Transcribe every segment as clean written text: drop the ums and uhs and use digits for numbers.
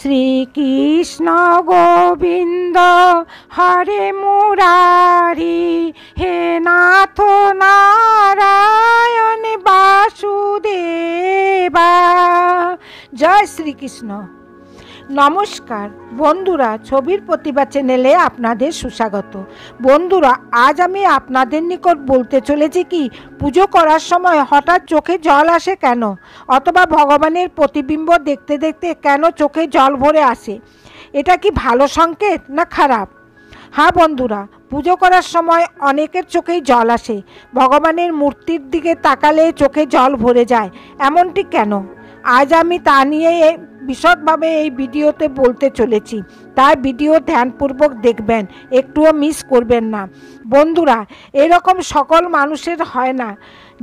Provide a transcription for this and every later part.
শ্রীকৃষ্ণ গোবিন্দ হরে মুরারি, হে নাথ নারায়ণ বাসুদেবা। জয় শ্রীকৃষ্ণ। নমস্কার বন্ধুরা, ছবির প্রতিভা চ্যানেলে আপনাদের সুস্বাগত। বন্ধুরা, আজ আমি আপনাদের নিকট বলতে চলেছি কি পুজো করার সময় হঠাৎ চোখে জল আসে কেন, অথবা ভগবানের প্রতিবিম্ব দেখতে দেখতে কেন চোখে জল ভরে আসে। এটা কি ভালো সংকেত না খারাপ? হ্যাঁ বন্ধুরা, পুজো করার সময় অনেকের চোখেই জল আসে। ভগবানের মূর্তির দিকে তাকালে চোখে জল ভরে যায়, এমনটি কেন? আজ আমি তা নিয়ে বিশদভাবে এই ভিডিওতে বলতে চলেছি, তাই ভিডিও ধ্যানপূর্বক দেখবেন, একটুও মিস করবেন না। বন্ধুরা, এরকম সকল মানুষের হয় না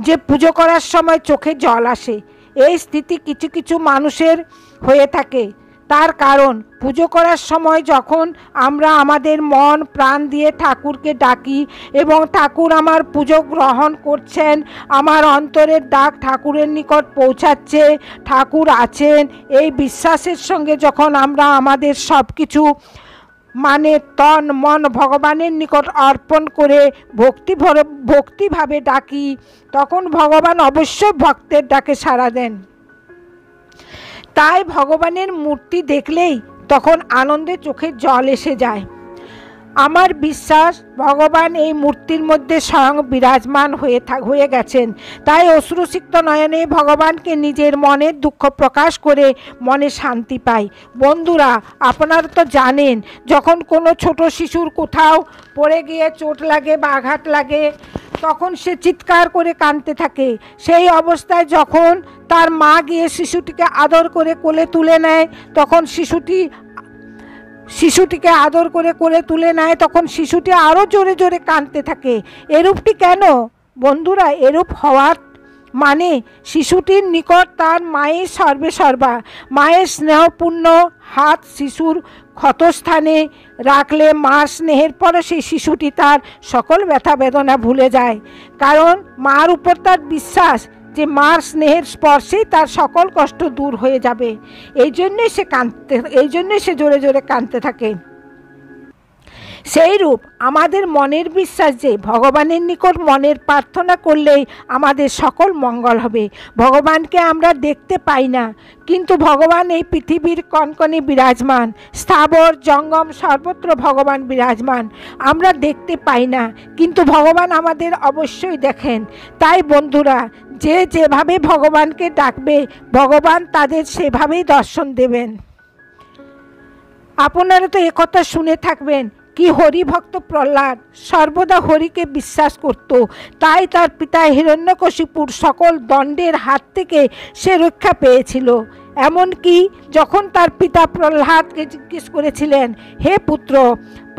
যে পুজো করার সময় চোখে জল আসে। এই স্থিতি কিছু কিছু মানুষের হয়ে থাকে। তার কারণ পুজো করার সময় যখন আমরা আমাদের মন প্রাণ দিয়ে ঠাকুরকে ডাকি এবং ঠাকুর আমার পুজো গ্রহণ করছেন, আমার অন্তরের ডাক ঠাকুরের নিকট পৌঁছাচ্ছে, ঠাকুর আছেন, এই বিশ্বাসের সঙ্গে যখন আমরা আমাদের সব কিছু তন মন ভগবানের নিকট অর্পণ করে ভক্তিভাবে ডাকি, তখন ভগবান অবশ্যই ভক্তের ডাকে সাড়া দেন। তাই ভগবানের মূর্তি দেখলেই তখন আনন্দে চোখে জল এসে যায়। আমার বিশ্বাস ভগবান এই মূর্তির মধ্যে স্বয়ং বিরাজমান হয়ে গেছেন। তাই অশ্রুসিক্ত নয়নে ভগবানকে নিজের মনের দুঃখ প্রকাশ করে মনে শান্তি পাই। বন্ধুরা, আপনারা তো জানেন, যখন কোনো ছোট শিশুর কোথাও পড়ে গিয়ে চোট লাগে বা আঘাত লাগে, তখন সে চিৎকার করে কাঁদতে থাকে। সেই অবস্থায় যখন তার মা গিয়ে শিশুটিকে আদর করে কোলে তুলে নেয়, তখন শিশুটিকে আদর করে কোলে তুলে নেয়, তখন শিশুটি আরও জোরে জোরে কাঁদতে থাকে। এরূপটি কেন? বন্ধুরা, এরূপ হওয়ার মানে শিশুটির নিকট তার মায়ের সর্বেসর্বা। মায়ের স্নেহপূর্ণ হাত শিশুর ক্ষতস্থানে রাখলে মার স্নেহের পরে সেই শিশুটি তার সকল ব্যথা বেদনা ভুলে যায়। কারণ মার উপর তার বিশ্বাস যে মার স্নেহের স্পর্শেই তার সকল কষ্ট দূর হয়ে যাবে। এই জন্যই সে জোরে জোরে কাঁদতে থাকে। সেই রূপ আমাদের মনের বিশ্বাস যে ভগবানের নিকট মনের প্রার্থনা করলেই আমাদের সকল মঙ্গল হবে। ভগবানকে আমরা দেখতে পাই না, কিন্তু ভগবান এই পৃথিবীর কনকনে বিরাজমান, স্থাবর জঙ্গম সর্বত্র ভগবান বিরাজমান। আমরা দেখতে পাই না, কিন্তু ভগবান আমাদের অবশ্যই দেখেন। তাই বন্ধুরা, যে যেভাবে ভগবানকে ডাকবে ভগবান তাদের সেভাবেই দর্শন দেবেন। আপনারা তো একথা শুনে থাকবেন কি হরিভক্ত প্রহ্লাদ সর্বদা হরিকে বিশ্বাস করত, তাই তার পিতা হিরণ্যকশিপুর সকল দণ্ডের হাত থেকে সে রক্ষা পেয়েছিল। এমনকি যখন তার পিতা প্রহ্লাদকে জিজ্ঞেস করেছিলেন, হে পুত্র,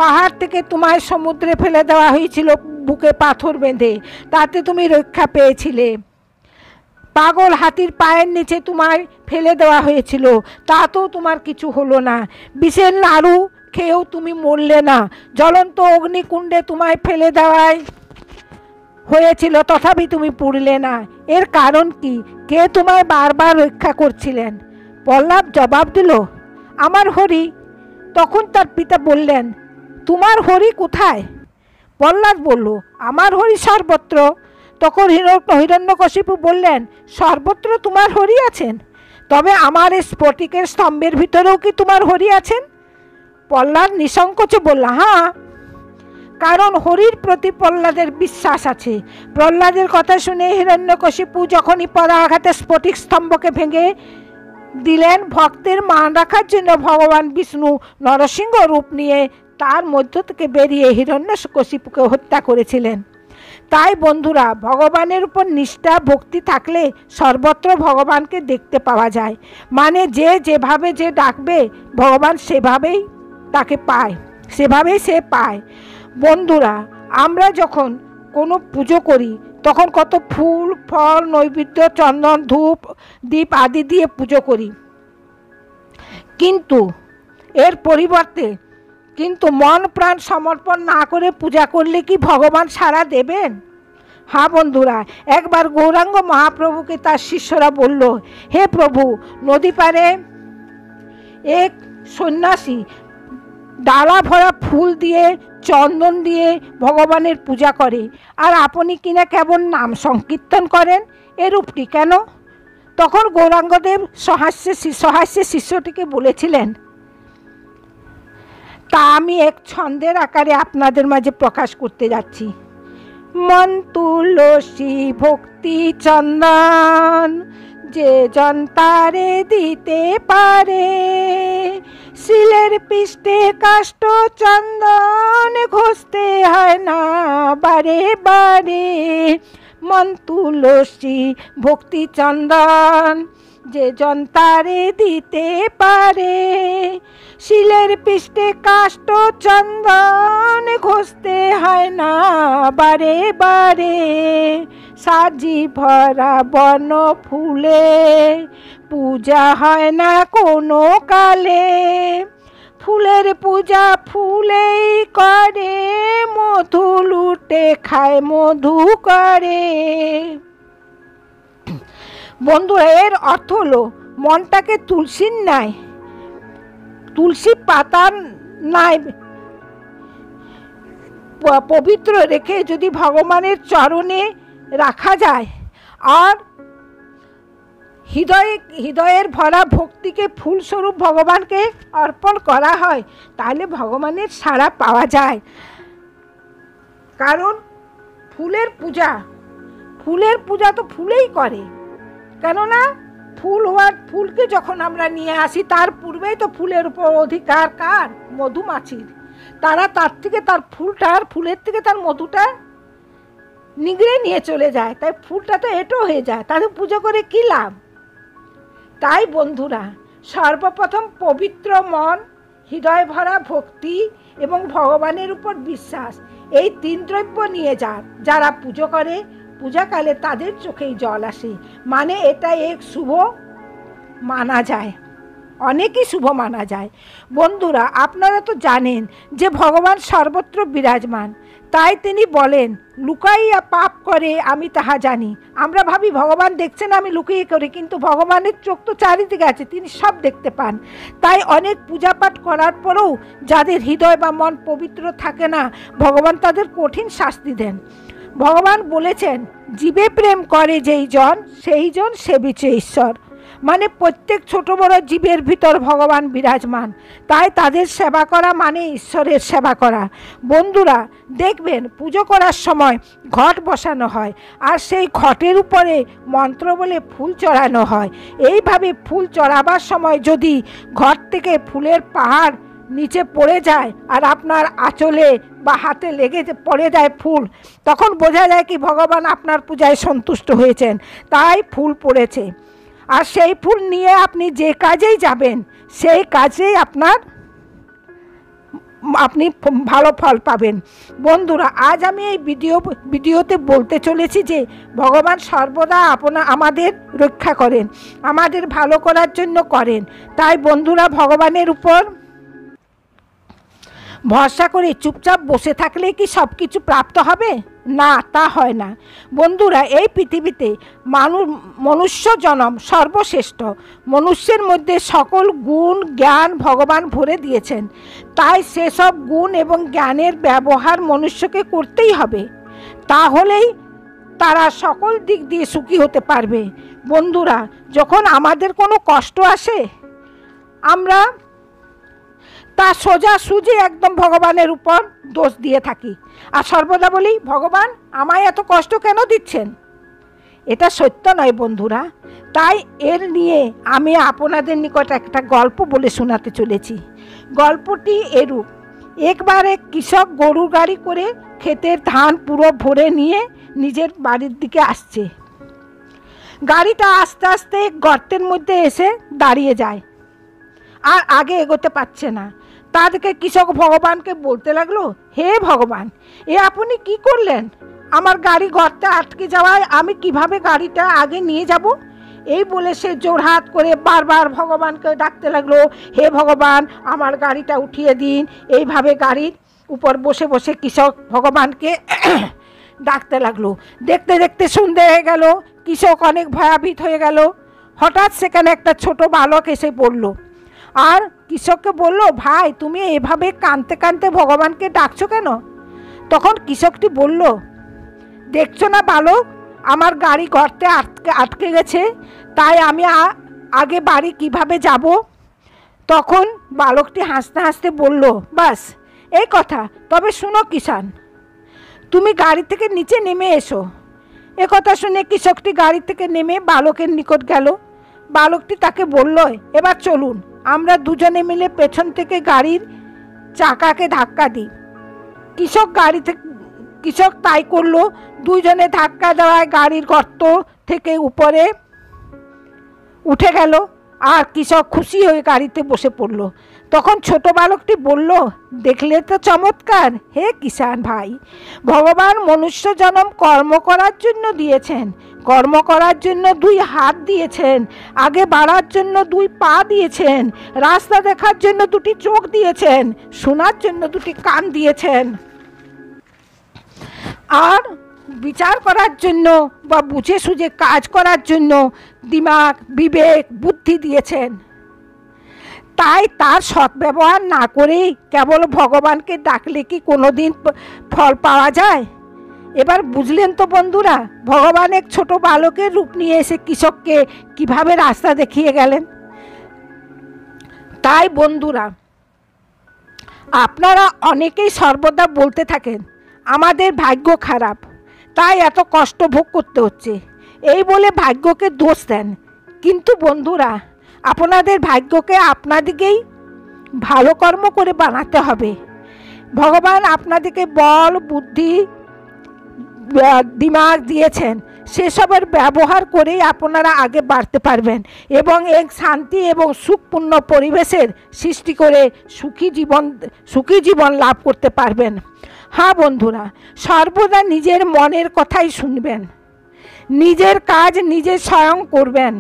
পাহাড় থেকে তোমায় সমুদ্রে ফেলে দেওয়া হয়েছিল বুকে পাথর বেঁধে, তাতে তুমি রক্ষা পেয়েছিলে। পাগল হাতির পায়ের নিচে তোমায় ফেলে দেওয়া হয়েছিল, তাতেও তোমার কিছু হলো না। বিষের নাড়ু খেয়েও তুমি মরলে না। জ্বলন্ত অগ্নিকুণ্ডে তোমায় ফেলে দেওয়াই হয়েছিল, তথাপি তুমি পুড়লে না। এর কারণ কি? কে তোমায় বারবার রক্ষা করছিলেন? প্রহ্লাদ জবাব দিল, আমার হরি। তখন তার পিতা বললেন, তোমার হরি কোথায়? প্রহ্লাদ বলল, আমার হরি সর্বত্র। তখন হিরণ্যকশিপু বললেন, সর্বত্র তোমার হরি আছেন? তবে আমার এই স্ফটিকের স্তম্ভের ভিতরেও কি তোমার হরি আছেন? প্রহ্লাদ নিঃসংকোচে বলল, হ্যাঁ, কারণ হরির প্রতি প্রহ্লাদের বিশ্বাস আছে। প্রহ্লাদের কথা শুনে হিরণ্যকশিপু যখনই পদাঘাতে স্ফটিক স্তম্ভকে ভেঙে দিলেন, ভক্তের মান রাখার জন্য ভগবান বিষ্ণু নরসিংহ রূপ নিয়ে তার মধ্য থেকে বেরিয়ে হিরণ্যকশিপুকে হত্যা করেছিলেন। তাই বন্ধুরা, ভগবানের উপর নিষ্ঠা ভক্তি থাকলে সর্বত্র ভগবানকে দেখতে পাওয়া যায়। মানে যে যেভাবে যে ডাকবে ভগবান সেভাবেই তাকে পায়, সেভাবেই সে পায়। বন্ধুরা, আমরা যখন কোনো পুজো করি তখন কত ফুল ফল নৈবেদ্য চন্দন ধূপ দীপ আদি দিয়ে পুজো করি, কিন্তু এর পরিবর্তে মন প্রাণ সমর্পণ না করে পূজা করলে কি ভগবান সাড়া দেবেন? হ্যাঁ বন্ধুরা, একবার গৌরাঙ্গ মহাপ্রভুকে তার শিষ্যরা বলল, হে প্রভু, নদী পারে এক সন্ন্যাসী ডালা ভরা ফুল দিয়ে চন্দন দিয়ে ভগবানের পূজা করে, আর আপনি কিনা কেবল নাম সংকীর্তন করেন, এরূপটি কেন? তখন গৌরাঙ্গদেব সহাস্যে শিষ্যটিকে বলেছিলেন, তা আমি এক ছন্দের আকারে আপনাদের মাঝে প্রকাশ করতে যাচ্ছি। মন তুলসী ভক্তি চন্দন যে জন তারে দিতে পারে, শিলের পৃষ্ঠে কাষ্ঠ চন্দন ঘষতে হয় না বারে বারে। মন তুলসী ভক্তি চন্দন যে জন তারে দিতে পারে, শিলের পৃষ্ঠে কাষ্ঠ চন্দন ঘষতে হয় না বারে বারে। সাজি ভরা বন ফুলে পূজা হয় না কোনো কালে, ফুলের পূজা ফুলেই করে, মধু লুটে খায় মধু করে। বন্ধুরা, এর অর্থ হলো মনটাকে তুলসীর ন্যায়, তুলসী পাতার ন্যায় পবিত্র রেখে যদি ভগবানের চরণে রাখা যায়, আর হৃদয়ের ভরা ভক্তিকে ফুলস্বরূপ ভগবানকে অর্পণ করা হয়, তাহলে ভগবানের সাড়া পাওয়া যায়। কারণ ফুলের পূজা তো ফুলেই করে, কেননা ফুলকে যখন আমরা নিয়ে আসি, তার পূর্বেই তো ফুলের উপর অধিকার কার? মধুমাছির। তার ফুলের থেকে তার মধুটা নিগড়ে নিয়ে চলে যায়, তাই ফুলটা তো এঁটো হয়ে যায়, তাদের পুজো করে কি লাভ? তাই বন্ধুরা, সর্বপ্রথম পবিত্র মন, হৃদয় ভরা ভক্তি এবং ভগবানের উপর বিশ্বাস, এই তিন দ্রব্য নিয়ে যারা পুজো করে, পূজাকালে তাদের চোখেই জল আসে, মানে এটা এক শুভ মানা যায়, অনেকই শুভ মানা যায়। বন্ধুরা, আপনারা তো জানেন যে ভগবান সর্বত্র বিরাজমান, তাই তিনি বলেন, লুকাইয়া পাপ করে আমি তাহা জানি। আমরা ভাবি ভগবান দেখছেন, আমি লুকিয়ে করি, কিন্তু ভগবানের চোখ তো চারিদিকে আছে, তিনি সব দেখতে পান। তাই অনেক পূজা পাঠ করার পরেও যাদের হৃদয় বা মন পবিত্র থাকে না, ভগবান তাদের কঠিন শাস্তি দেন। ভগবান বলেছেন, জীবে প্রেম করে যেই জন, সেই জন সেবিছে ঈশ্বর। মানে প্রত্যেক ছোট বড় জীবের ভিতর ভগবান বিরাজমান, তাই তাদের সেবা করা মানে ঈশ্বরের সেবা করা। বন্ধুরা, দেখবেন পুজো করার সময় ঘট বসানো হয়, আর সেই ঘটের উপরে মন্ত্র বলে ফুল চড়ানো হয়। এইভাবে ফুল চড়াবার সময় যদি ঘট থেকে ফুলের পাহাড় নিচে পড়ে যায়, আর আপনার আঁচলে বা হাতে লেগে পড়ে যায় ফুল, তখন বোঝা যায় কি ভগবান আপনার পূজায় সন্তুষ্ট হয়েছেন, তাই ফুল পড়েছে। আর সেই ফুল নিয়ে আপনি যে কাজেই যাবেন, সেই কাজেই আপনি ভালো ফল পাবেন। বন্ধুরা, আজ আমি এই ভিডিওতে বলতে চলেছি যে ভগবান সর্বদা আমাদের রক্ষা করেন, আমাদের ভালো করার জন্য করেন। তাই বন্ধুরা, ভগবানের উপর ভরসা করে চুপচাপ বসে থাকলে কি সব কিছু প্রাপ্ত হবে? না, তা হয় না। বন্ধুরা, এই পৃথিবীতে মনুষ্য জনম সর্বশ্রেষ্ঠ। মনুষ্যের মধ্যে সকল গুণ জ্ঞান ভগবান ভরে দিয়েছেন, তাই সেসব গুণ এবং জ্ঞানের ব্যবহার মনুষ্যকে করতেই হবে, তাহলেই তারা সকল দিক দিয়ে সুখী হতে পারবে। বন্ধুরা, যখন আমাদের কোনো কষ্ট আসে, আমরা তা সোজাসুজি একদম ভগবানের উপর দোষ দিয়ে থাকি, আর সর্বদা বলি, ভগবান আমায় এত কষ্ট কেন দিচ্ছেন? এটা সত্য নয় বন্ধুরা। তাই এর নিয়ে আমি আপনাদের নিকট একটা গল্প বলে শোনাতে চলেছি। গল্পটি এরূপ: একবার এক কৃষক গরুর গাড়ি করে ক্ষেতের ধান পুরো ভরে নিয়ে নিজের বাড়ির দিকে আসছে। গাড়িটা আস্তে আস্তে গর্তের মধ্যে এসে দাঁড়িয়ে যায়, আর আগে এগোতে পারছে না। তাদেরকে কৃষক ভগবানকে বলতে লাগলো, হে ভগবান, এ আপনি কি করলেন? আমার গাড়ি গর্তে আটকে যাওয়ায় আমি কিভাবে গাড়িটা আগে নিয়ে যাব? এই বলে সে জোড়হাত করে বারবার ভগবানকে ডাকতে লাগলো, হে ভগবান, আমার গাড়িটা উঠিয়ে দিন। এইভাবে গাড়ির উপর বসে বসে কৃষক ভগবানকে ডাকতে লাগলো। দেখতে দেখতে সন্ধে হয়ে গেল, কৃষক অনেক ভয়াভীত হয়ে গেল। হঠাৎ সেখানে একটা ছোট বালক এসে পড়ল, আর কৃষককে বলল, ভাই তুমি এভাবে কাঁদতে কাঁদতে ভগবানকে ডাকছো কেন? তখন কৃষকটি বলল, দেখছো না বালক, আমার গাড়ি গর্তে আটকে গেছে, তাই আমি আগে বাড়ি কিভাবে যাব? তখন বালকটি হাসতে হাসতে বলল, বাস এই কথা, তবে শুনো কিষান, তুমি গাড়ি থেকে নিচে নেমে এসো। কথা শুনে কৃষকটি গাড়ি থেকে নেমে বালকের নিকট গেল। বালকটি তাকে বলল, এবার চলুন, আমরা দুজনে মিলে পেছন থেকে গাড়ির চাকাকে ধাক্কা দিই। কৃষক তাই করলো। দুইজনে ধাক্কা দেওয়ায় গাড়ির গর্ত থেকে উপরে উঠে গেল, আর কৃষক খুশি হয়ে গাড়িতে বসে পড়ল। তখন ছোট বালকটি বলল, দেখলে তো চমৎকার হে কিষান ভাই, ভগবান মনুষ্য জন্ম কর্ম করার জন্য দিয়েছেন, কর্ম করার জন্য 2 হাত দিয়েছেন, আগে বাড়ার জন্য 2 পা দিয়েছেন, রাস্তা দেখার জন্য 2টি চোখ দিয়েছেন, শোনার জন্য 2টি কান দিয়েছেন, আর বিচার করার জন্য বা বুঝে সুঝে কাজ করার জন্য দিমাগ, বিবেক, বুদ্ধি দিয়েছেন। তাই তার সদ্ব্যবহার না করেই কেবল ভগবানকে ডাকলে কি কোনোদিন ফল পাওয়া যায়? এবার বুঝলেন তো বন্ধুরা, ভগবান এক ছোট বালকের রূপ নিয়ে এসে কৃষককে কিভাবে রাস্তা দেখিয়ে গেলেন। তাই বন্ধুরা, আপনারা অনেকেই সর্বদা বলতে থাকেন, আমাদের ভাগ্য খারাপ, তাই এত কষ্ট ভোগ করতে হচ্ছে, এই বলে ভাগ্যকে দোষ দেন। কিন্তু বন্ধুরা, আপনাদের ভাগ্যকে আপনাদেরকেই ভালো কর্ম করে বানাতে হবে। ভগবান আপনাদেরকে বল, বুদ্ধি, দিমাগ দিয়েছেন, সেসবের ব্যবহার করেই আপনারা আগে বাড়তে পারবেন এবং এক শান্তি এবং সুখপূর্ণ পরিবেশের সৃষ্টি করে সুখী জীবন লাভ করতে পারবেন। হ্যাঁ বন্ধুরা, সর্বদা নিজের মনের কথাই শুনবেন, নিজের কাজ নিজে স্বয়ং করবেন,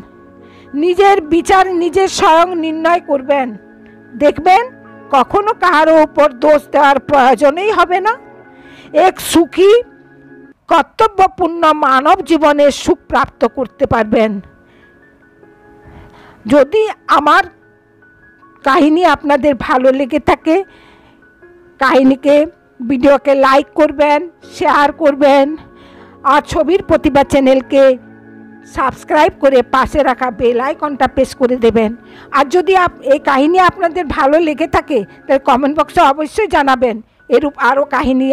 নিজের বিচার নিজে স্বয়ং নির্ণয় করবেন। দেখবেন কখনো কারো উপর দোষ দেওয়ার প্রয়োজনই হবে না। এক সুখী কর্তব্যপূর্ণ মানব জীবনের সুখ প্রাপ্ত করতে পারবেন। যদি আমার কাহিনী আপনাদের ভালো লেগে থাকে, ভিডিওকে লাইক করবেন, শেয়ার করবেন, আর ছবির প্রতিভা চ্যানেলকে সাবস্ক্রাইব করে পাশে রাখা বেল আইকনটা প্রেস করে দেবেন। আর যদি এই কাহিনী আপনাদের ভালো লেগে থাকে তাহলে কমেন্ট বক্সে অবশ্যই জানাবেন। এরূপ আরও কাহিনী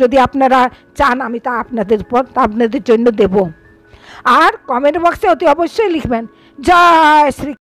যদি আপনারা চান আমি তা আপনাদের জন্য দেব। আর কমেন্ট বক্সে অতি অবশ্যই লিখবেন, জয় শ্রী।